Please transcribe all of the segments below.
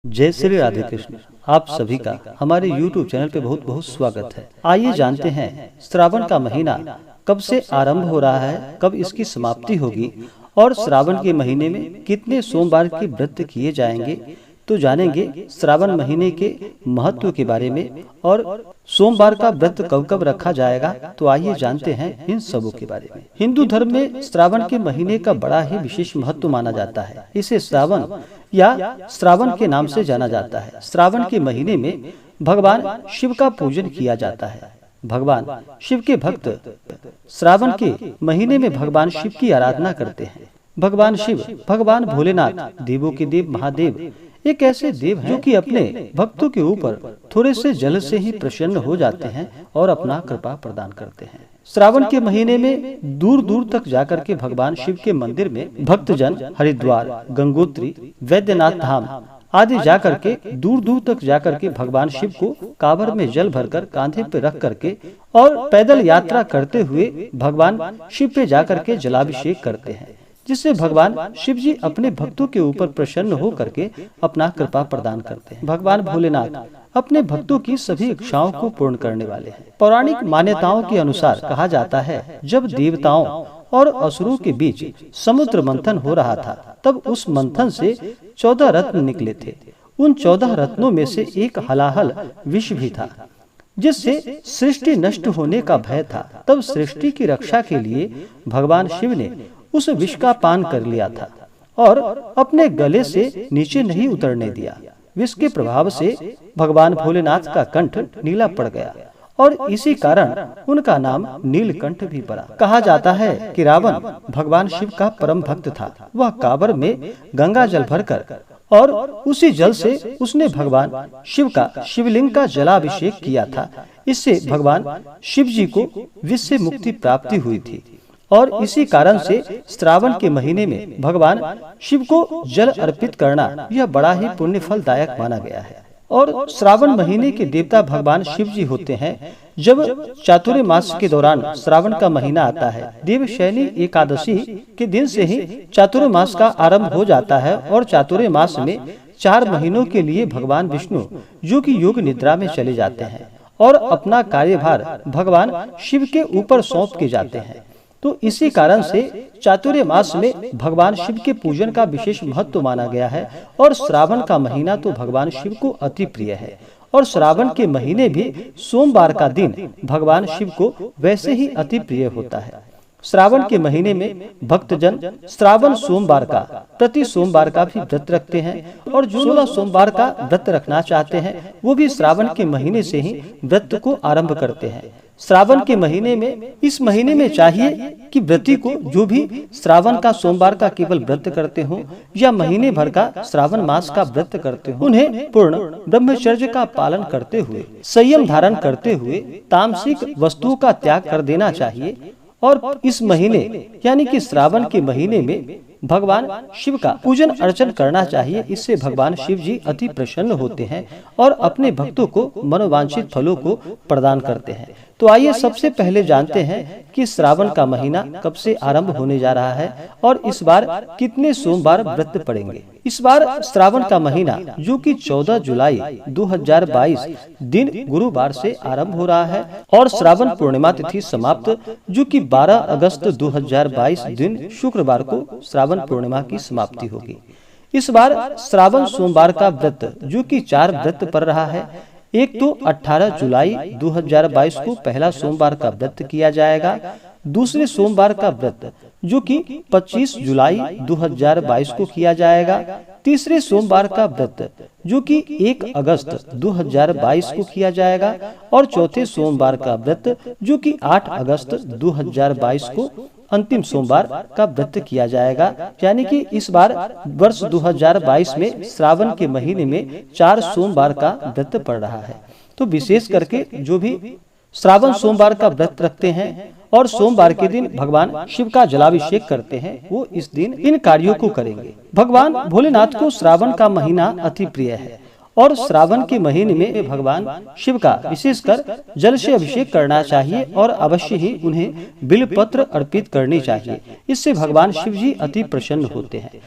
जय श्री राधे कृष्ण। आप सभी का हमारे YouTube चैनल पे बहुत बहुत स्वागत है। आइए जानते हैं श्रावण का महीना कब से आरंभ हो रहा है, कब इसकी समाप्ति होगी और श्रावण के महीने में कितने सोमवार के व्रत किए जाएंगे। तो जानेंगे श्रावण महीने के महत्व के बारे में और सोमवार का व्रत कब कब रखा जाएगा। तो आइए जानते हैं इन सबों के बारे में। हिंदू धर्म में श्रावण के महीने का बड़ा ही विशेष महत्व माना जाता है। इसे श्रावण या श्रावण के नाम से जाना जाता है। श्रावण के महीने में भगवान शिव का पूजन किया जाता है। भगवान शिव के भक्त श्रावण के महीने में भगवान शिव की आराधना करते हैं। भगवान शिव, भगवान भोलेनाथ, देवों के देव महादेव एक ऐसे देव हैं जो कि अपने भक्तों के ऊपर थोड़े से जल से ही प्रसन्न हो जाते हैं और अपना कृपा प्रदान करते हैं। श्रावण के महीने में दूर दूर तक जाकर के भगवान शिव के मंदिर में भक्तजन हरिद्वार, गंगोत्री, वैद्यनाथ धाम आदि जाकर के दूर दूर तक जाकर के भगवान शिव को कांवर में जल भरकर कांधे पे रख करके और पैदल यात्रा करते हुए भगवान शिव पे जाकर के जलाभिषेक करते हैं, जिससे भगवान शिव जी अपने भक्तों के ऊपर प्रसन्न हो करके अपना कृपा प्रदान करते हैं। भगवान भोलेनाथ अपने भक्तों की सभी इच्छाओं को पूर्ण करने वाले हैं। पौराणिक मान्यताओं के अनुसार कहा जाता है, जब देवताओं और असुरों के बीच समुद्र मंथन हो रहा था, तब उस मंथन से 14 रत्न निकले थे। उन 14 रत्नों में से एक हलाहल विष भी था, जिससे सृष्टि नष्ट होने का भय था। तब सृष्टि की रक्षा के लिए भगवान शिव ने उस विष का पान कर लिया था और अपने गले से नीचे नहीं उतरने दिया। विष के प्रभाव से भगवान भोलेनाथ का कंठ नीला पड़ गया और इसी कारण उनका नाम नीलकंठ भी पड़ा। कहा जाता है कि रावण भगवान शिव का परम भक्त था। वह कांवर में गंगा जल भरकर और उसी जल से उसने भगवान शिव का शिवलिंग का जलाभिषेक किया था। इससे भगवान शिव जी को विष से मुक्ति प्राप्ति हुई थी और इसी कारण से श्रावण के महीने में भगवान शिव को जल अर्पित करना यह बड़ा ही पुण्य फलदायक माना गया है। और श्रावण महीने के देवता भगवान शिव जी होते हैं। जब चातुर्य मास के दौरान श्रावण का महीना आता है, देवशयनी एकादशी के दिन से ही चातुर्य मास का आरंभ हो जाता है और चातुर्य मास में 4 महीनों के लिए भगवान विष्णु जो कि योग निद्रा में चले जाते हैं और अपना कार्यभार भगवान शिव के ऊपर सौंप के जाते हैं। तो इसी कारण से चातुर्य मास में भगवान शिव के पूजन का विशेष महत्व माना गया है और श्रावण का महीना तो भगवान शिव को अति प्रिय है। और श्रावण के महीने भी सोमवार का दिन भगवान शिव को वैसे ही अति प्रिय होता है। श्रावण के महीने में भक्तजन श्रावण सोमवार का प्रति सोमवार का भी व्रत रखते हैं और जो 16 सोमवार का व्रत रखना चाहते हैं वो भी श्रावण के महीने से ही व्रत को आरंभ करते हैं। श्रावण के महीने में इस महीने में चाहिए कि व्रती को जो भी श्रावण का सोमवार का केवल व्रत करते हो या महीने भर का श्रावण मास का व्रत करते हो, उन्हें पूर्ण ब्रह्मचर्य का पालन करते हुए संयम धारण करते हुए तामसिक वस्तुओं का त्याग कर देना चाहिए। और इस महीने यानी कि श्रावण के महीने में भगवान शिव का पूजन अर्चन करना चाहिए। इससे भगवान शिव जी अति प्रसन्न होते हैं और अपने भक्तों को मनोवांछित फलों को प्रदान करते हैं। तो आइए सबसे पहले जानते हैं कि श्रावण का महीना कब से आरंभ होने जा रहा है और इस बार कितने सोमवार व्रत पड़ेंगे। इस बार श्रावण का महीना जो कि 14 जुलाई 2022 दिन गुरुवार से आरंभ हो रहा है और श्रावण पूर्णिमा तिथि समाप्त जो कि 12 अगस्त 2022 दिन शुक्रवार को श्रावण पूर्णिमा की समाप्ति होगी। इस बार श्रावण सोमवार का व्रत जो कि 4 व्रत पड़ रहा है। एक तो 18 जुलाई 2022 को पहला सोमवार का व्रत किया जाएगा। दूसरे सोमवार का व्रत जो कि 25 जुलाई 2022 को किया जाएगा। तीसरे सोमवार का व्रत जो कि 1 अगस्त 2022 को किया जाएगा और चौथे सोमवार का व्रत जो कि 8 अगस्त 2022 को अंतिम सोमवार का व्रत किया जाएगा। यानी कि इस बार वर्ष 2022 में श्रावण के महीने में 4 सोमवार का व्रत पड़ रहा है। तो विशेष करके जो भी श्रावण सोमवार का व्रत रखते हैं और सोमवार के दिन भगवान शिव का जलाभिषेक करते हैं, वो इस दिन इन कार्यों को करेंगे। भगवान भोलेनाथ को श्रावण का महीना अति प्रिय है और श्रावण के महीने में भगवान शिव का विशेषकर जल से अभिषेक करना चाहिए और अवश्य ही उन्हें बिल्व पत्र अर्पित करनी चाहिए। इससे भगवान शिव जी अति प्रसन्न होते हैं।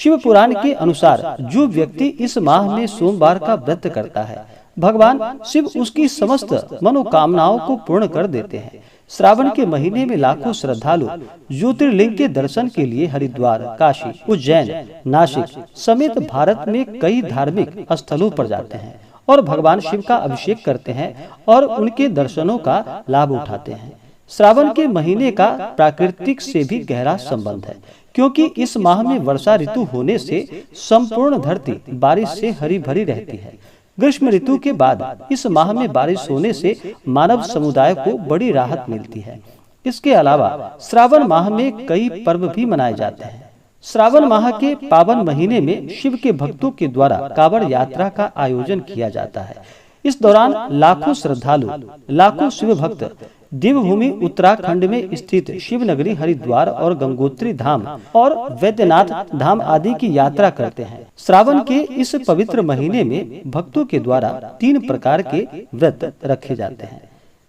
शिव पुराण के अनुसार जो व्यक्ति इस माह में सोमवार का व्रत करता है, भगवान शिव उसकी समस्त मनोकामनाओं को पूर्ण कर देते हैं। श्रावण के महीने में लाखों श्रद्धालु ज्योतिर्लिंग के दर्शन के लिए हरिद्वार, काशी, उज्जैन, नासिक समेत भारत में कई धार्मिक स्थलों पर जाते हैं और भगवान शिव का अभिषेक करते हैं और उनके दर्शनों का लाभ उठाते हैं। श्रावण के महीने का प्राकृतिक से भी गहरा संबंध है, क्योंकि इस माह में वर्षा ऋतु होने से संपूर्ण धरती बारिश से हरी भरी रहती है। ग्रीष्म ऋतु के बाद इस माह में बारिश होने से मानव समुदाय को बड़ी राहत मिलती है। इसके अलावा श्रावण माह में कई पर्व भी मनाए जाते हैं। श्रावण माह के पावन महीने में शिव के भक्तों के द्वारा कांवड़ यात्रा का आयोजन किया जाता है। इस दौरान लाखों श्रद्धालु, लाखों शिव भक्त देवभूमि उत्तराखंड में स्थित शिव नगरी हरिद्वार और गंगोत्री धाम और वैद्यनाथ धाम आदि की यात्रा करते हैं। श्रावण के इस पवित्र महीने में भक्तों के द्वारा 3 प्रकार के व्रत रखे जाते हैं।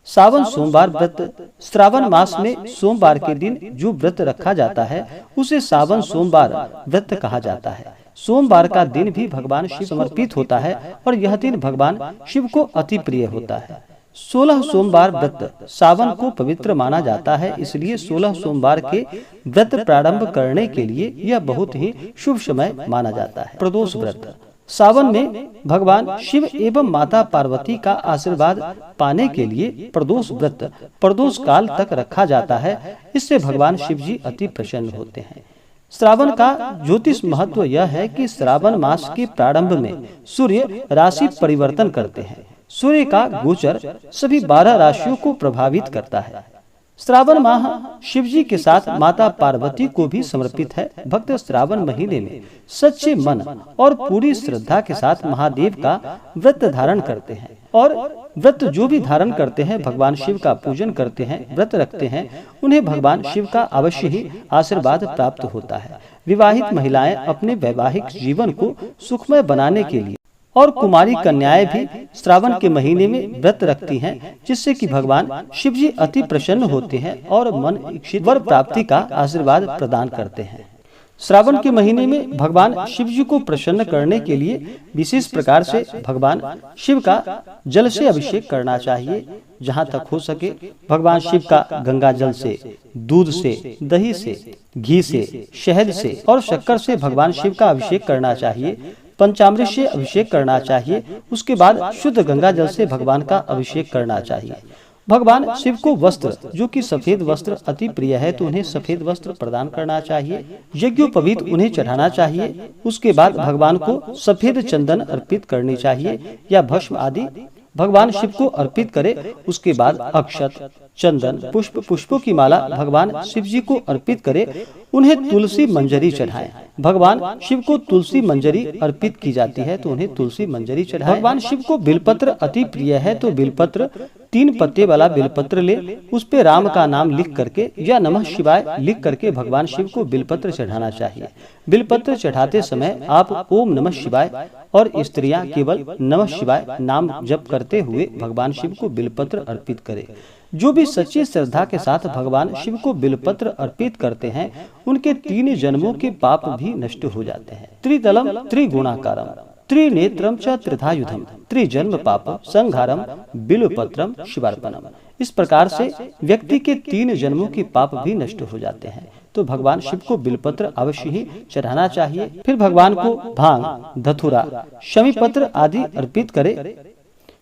सावन सोमवार व्रत। श्रावण मास में सोमवार के दिन जो व्रत रखा जाता है उसे सावन सोमवार व्रत कहा जाता है। सोमवार का दिन भी भगवान शिव समर्पित होता है और यह दिन भगवान शिव को अति प्रिय होता है। 16 सोमवार व्रत। सावन को पवित्र माना जाता है, इसलिए 16 सोमवार के व्रत प्रारंभ करने के लिए यह बहुत ही शुभ समय माना जाता है। प्रदोष व्रत। सावन में भगवान शिव एवं माता पार्वती का आशीर्वाद पाने के लिए प्रदोष व्रत प्रदोष काल तक रखा जाता है। इससे भगवान शिव जी अति प्रसन्न होते हैं। श्रावण का ज्योतिष महत्व यह है कि श्रावण मास के प्रारंभ में सूर्य राशि परिवर्तन करते हैं। सूर्य का गोचर सभी 12 राशियों को प्रभावित करता है। श्रावण माह शिव जी के साथ माता पार्वती को भी समर्पित है। भक्त श्रावण महीने में सच्चे मन और पूरी श्रद्धा के साथ महादेव का व्रत धारण करते हैं और व्रत जो भी धारण करते हैं भगवान शिव का पूजन करते हैं, व्रत रखते हैं, उन्हें भगवान शिव का अवश्य ही आशीर्वाद प्राप्त होता है। विवाहित महिलाएं अपने वैवाहिक जीवन को सुखमय बनाने के लिए और कुमारी कन्याएं भी श्रावण के महीने में व्रत रखती हैं, जिससे कि भगवान शिव जी अति प्रसन्न होते हैं और मन इच्छित वर प्राप्ति का आशीर्वाद प्रदान करते हैं। श्रावण के महीने में भगवान शिव जी को प्रसन्न करने के लिए विशेष प्रकार से भगवान शिव का जल से अभिषेक करना चाहिए। जहाँ तक हो सके भगवान शिव का गंगा जल से, दूध से, दही से, घी से, शहद से और शक्कर से भगवान शिव का अभिषेक करना चाहिए। पंचामृत से अभिषेक करना चाहिए। उसके बाद शुद्ध गंगा जल से भगवान का अभिषेक करना चाहिए। भगवान शिव को वस्त्र, जो कि सफेद वस्त्र अति प्रिय है, तो उन्हें सफेद वस्त्र प्रदान करना चाहिए। यज्ञोपवीत उन्हें चढ़ाना चाहिए। उसके बाद भगवान को सफेद चंदन अर्पित करनी चाहिए या भस्म आदि भगवान शिव को अर्पित करे। उसके बाद अक्षत, चंदन, पुष्पों की माला भगवान शिव जी को अर्पित करे। उन्हें तुलसी मंजरी चढ़ाएं। भगवान शिव को तुलसी मंजरी अर्पित की जाती है, तो उन्हें तुलसी मंजरी चढ़ाएं। भगवान शिव को बिलपत्र अति प्रिय है, तो बिलपत्र 3 पत्ते वाला बिलपत्र ले, उस पे राम का नाम लिख करके या नमः शिवाय लिख करके भगवान शिव को बिलपत्र चढ़ाना चाहिए। बिलपत्र चढ़ाते समय आप ओम नमः शिवाय और स्त्रियां केवल नमः शिवाय नाम जप करते हुए भगवान शिव को बिलपत्र अर्पित करें। जो भी सच्ची श्रद्धा के साथ भगवान शिव को बिलपत्र अर्पित करते हैं, उनके 3 जन्मों के पाप भी नष्ट हो जाते हैं। त्रिदलम त्रिगुणाकारम त्रिनेत्रम च त्रिधायुधम त्रिजन्म पाप संहारम बिल्वपत्रम शिवार्पणम। इस प्रकार से व्यक्ति के 3 जन्मों के पाप भी नष्ट हो जाते हैं। तो भगवान शिव को बिलपत्र अवश्य ही चढ़ाना चाहिए। फिर भगवान को भांग, धतूरा, शमी पत्र आदि अर्पित करे।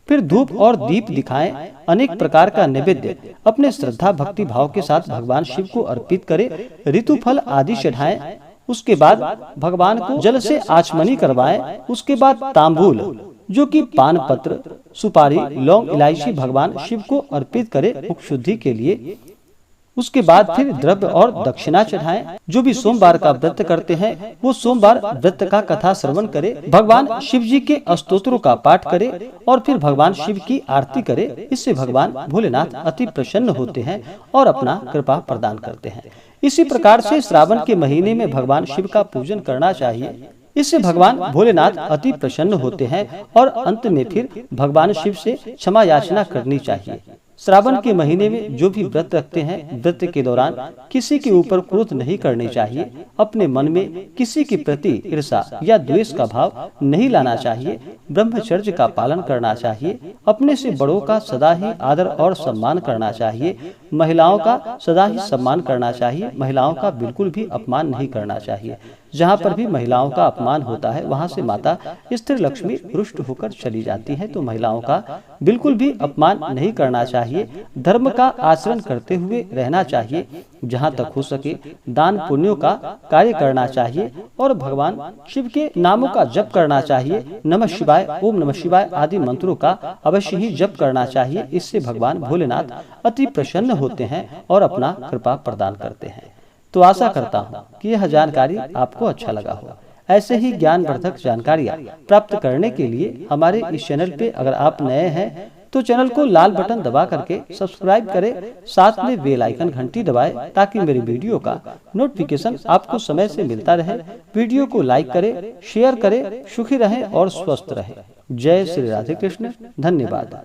फिर धूप और दीप दिखाएं। अनेक प्रकार का नैवेद्य अपने श्रद्धा भक्ति भाव के साथ भगवान शिव को अर्पित करे। ऋतु फल आदि चढ़ाएं। उसके बाद भगवान को जल से आचमनी करवाएं। उसके बाद तांबूल, जो कि पान पत्र, सुपारी, लौंग, इलायची भगवान शिव को अर्पित करे मुख शुद्धि के लिए। उसके बाद फिर द्रव्य और दक्षिणा चढ़ाएं। जो भी सोमवार का व्रत करते हैं वो सोमवार व्रत का कथा श्रवण करे, भगवान शिव जी के स्तोत्रों का पाठ करे और फिर भगवान शिव की आरती करे। इससे भगवान भोलेनाथ अति प्रसन्न होते हैं और अपना कृपा प्रदान करते हैं। इसी प्रकार से श्रावण के महीने में भगवान शिव का पूजन करना चाहिए। इससे भगवान भोलेनाथ अति प्रसन्न होते हैं और अंत में फिर भगवान शिव से क्षमा याचना करनी चाहिए। श्रावण के महीने में जो भी व्रत रखते हैं, व्रत के दौरान किसी के ऊपर क्रोध नहीं करनी चाहिए, अपने मन में किसी के प्रति ईर्ष्या या द्वेष का भाव नहीं लाना चाहिए, ब्रह्मचर्य का पालन करना चाहिए, अपने से बड़ों का सदा ही आदर और सम्मान करना चाहिए, महिलाओं का सदा ही सम्मान करना चाहिए, महिलाओं का बिल्कुल भी अपमान नहीं करना चाहिए। जहाँ पर भी महिलाओं का अपमान होता है वहाँ से माता स्त्री लक्ष्मी रुष्ट होकर चली जाती है। तो महिलाओं का बिल्कुल भी अपमान नहीं करना चाहिए, धर्म का आचरण करते हुए रहना चाहिए, जहाँ तक हो सके दान पुण्यों का कार्य करना चाहिए और भगवान शिव के नामों का जप करना चाहिए। नमः शिवाय, ओम नमः शिवाय आदि मंत्रों का अवश्य ही जप करना चाहिए। इससे भगवान भोलेनाथ अति प्रसन्न होते हैं और अपना कृपा प्रदान करते हैं। तो आशा करता हूँ कि यह जानकारी आपको अच्छा लगा हो। ऐसे ही ज्ञानवर्धक जानकारियाँ प्राप्त करने के लिए हमारे इस चैनल पे अगर आप नए हैं तो चैनल को लाल बटन दबा करके सब्सक्राइब करें, साथ में बेल आइकन घंटी दबाएं ताकि मेरी वीडियो का नोटिफिकेशन आपको समय से मिलता रहे। वीडियो को लाइक करें, शेयर करें, सुखी रहें और स्वस्थ रहें। जय श्री राधे कृष्ण। धन्यवाद।